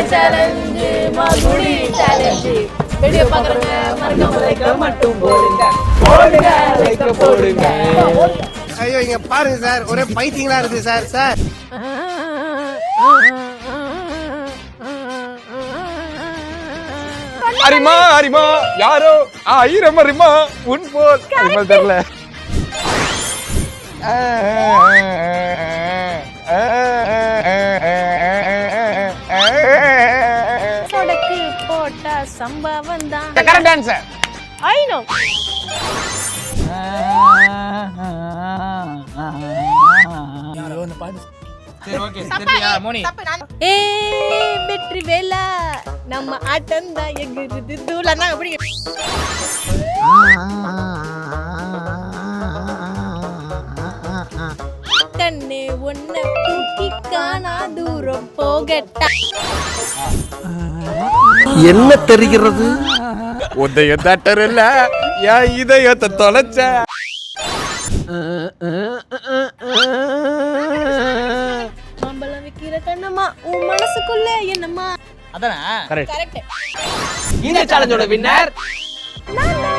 challenge மகுடி challenge video பாக்குறங்க மறக்காம like மட்டும் போடுங்க போடுங்க லைக் போடுங்க ஐயோ இங்க பாருங்க சார் ஒரே பைத்தியங்களா இருக்கு சார் சார் அரிமா அரிமா யாரோ ஆயிரம் அரிமா உன் போல் அரிமல் தெரியல சொடக்கு போட்ட சம்பவம் தான் கரெக்ட் ஆன்சர் ஐ நோ சரி ஓகே சரியா மோனி ஏ வெற்றி வேலா நம்ம ஆட்டம் தான் எங்குது தூளனா அப்படி கண்ணே ஒன்ன தூக்கி காணா தூரம் போகட்டா என்ன தெரிகிறது உதய தட்டர் இல்ல என் இதயத்தை தொலைச்ச மாம்பழம் விக்கிற கண்ணம்மா உன் மனசுக்குள்ள என்னம்மா அதானே கரெக்ட் இந்த சேலஞ்சோட வின்னர் நான்